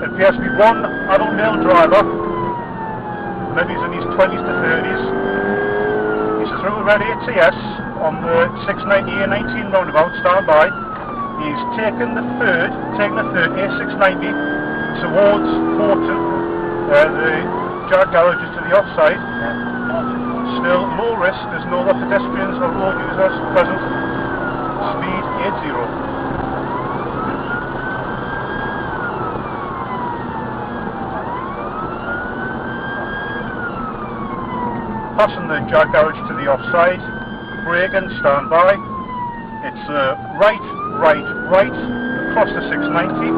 It appears to be one adult male driver, maybe he's in his 20s to 30s. He's through the red ATS on the 690 A19 roundabout, stand by. He's taken the third A690 towards Horton. The jar garage is to the offside. Still low risk, there's no other pedestrians or road users present. Speed 80. Passing the jar garage to the offside, braking, stand by. It's right across the 690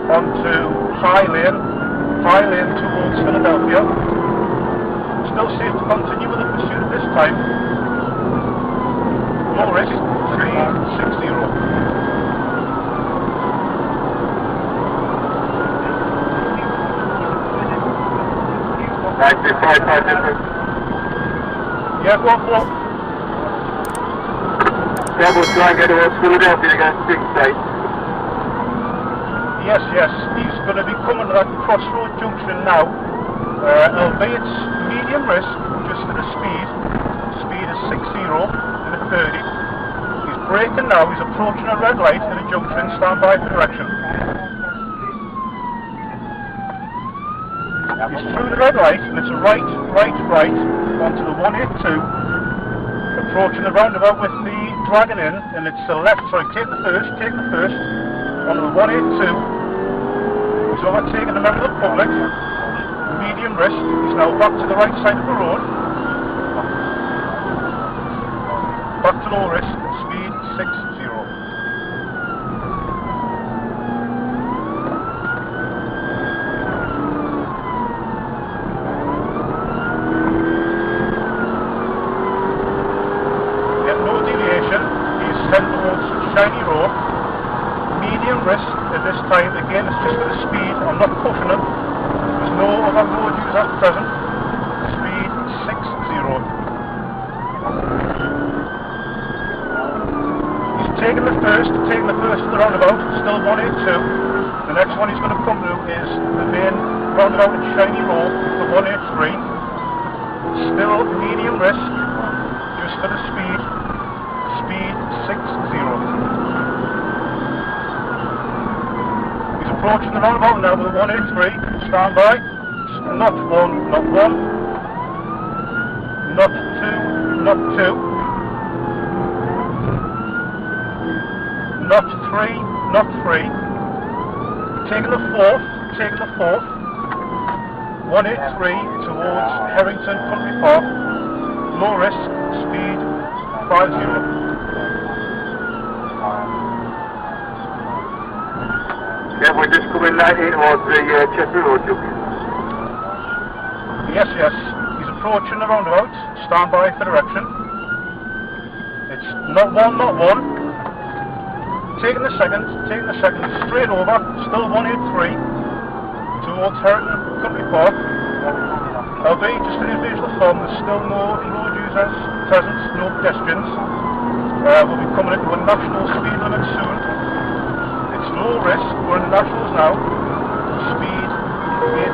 onto High Lane towards Philadelphia. Still safe to continue with the pursuit this time. Low risk, speed 60. Yeah, go on. Yeah, we'll try and get towards Philadelphia against Big State. Yes, he's going to be coming to that crossroad junction now. Albeit medium risk, just for the speed. Speed is 60 in a 30. He's braking now, he's approaching a red light at a junction, stand by for direction. He's through the red light and it's a right onto the 182, approaching the roundabout with the dragon in, and it's the left, sorry, take the first, onto the 182. He's overtaken a member of the public, medium risk, he's now back to the right side of the road, back to low risk, speed 60. Shiny road, medium risk at this time, again it's just for the speed, I'm not pushing him, there's no other road users present, speed 60. He's taking the first to the roundabout, still 182, the next one he's going to come to is the main roundabout at Shiny Road, the 183, still medium risk, just for the speed 60. He's approaching the roundabout now with a 183, stand by. Not one, not two, not three. Taking the fourth. 183 towards Harrington Country Park. Low risk, speed 50. Yeah, we're just coming 19 towards the Chester Road junction. Yes, he's approaching the roundabout, stand by for direction. It's not one. Taking the second, straight over, still 183, towards Harrington Country Park. Albeit just in the visual form, there's still no road users present, no pedestrians. We'll be coming into a national speed limit soon. It's low risk, we're in the nationals now, speed 80.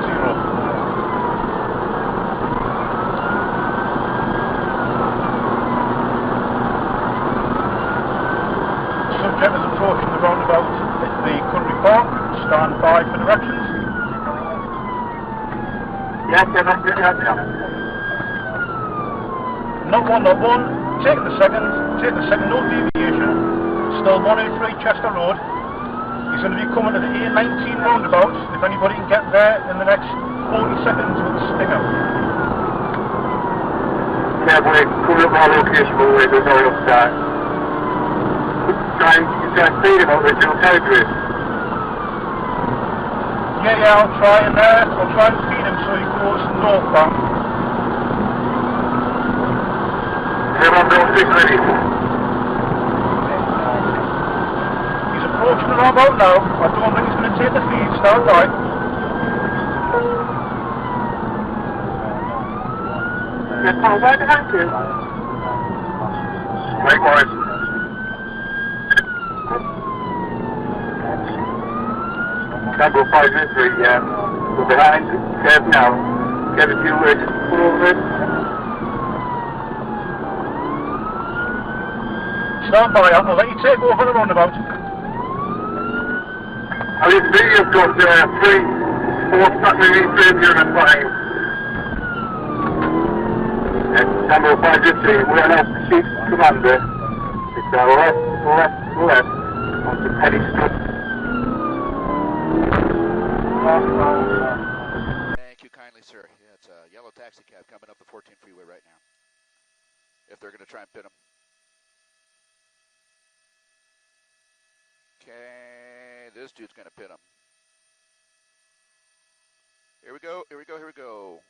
Subject is approaching the roundabout at the Country Park, stand by for directions. Yes. Not one, taking the second, no deviation, still 183 Chester Road. He's going to be coming to the A19 roundabout. If anybody can get there in the next 40 seconds with a stinger. Yeah, we're coming up our location, but we're going upstairs. Try and speed him up with your territory. Yeah, I'll try and feed him so he goes northbound. He's approaching the roundabout now. I don't think he's going to take the feed. Stand by. Yeah, Paul, where did I do? Likewise. Tango 503, we're behind Kev now. Kev, if you just pull over it. Stand by, I'll let you take over the roundabout. I didn't see you've got 3, 4 factory unit flying. Tango 503, we're now Chief Commander. It's left, onto Petty Street. Thank you kindly, sir. Yeah, it's a yellow taxi cab coming up the 14 freeway right now. If they're going to try and pin them. Okay, this dude's going to pin them. Here we go, here we go, here we go.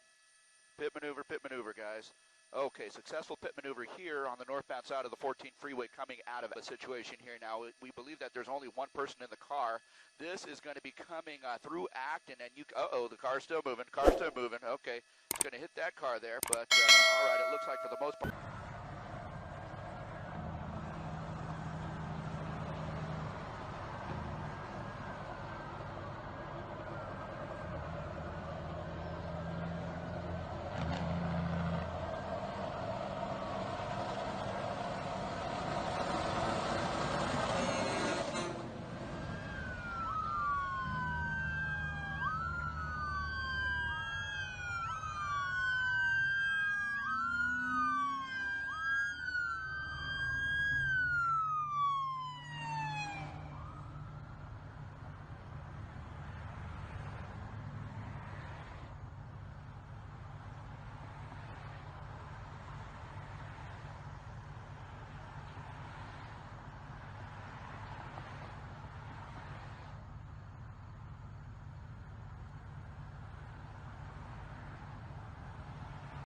Pit maneuver, guys. Okay, successful pit maneuver here on the northbound side of the 14 freeway coming out of a situation here now. We believe that there's only one person in the car. This is going to be coming through Acton, and uh-oh, the car's still moving, Okay, it's going to hit that car there, but all right, it looks like for the most part.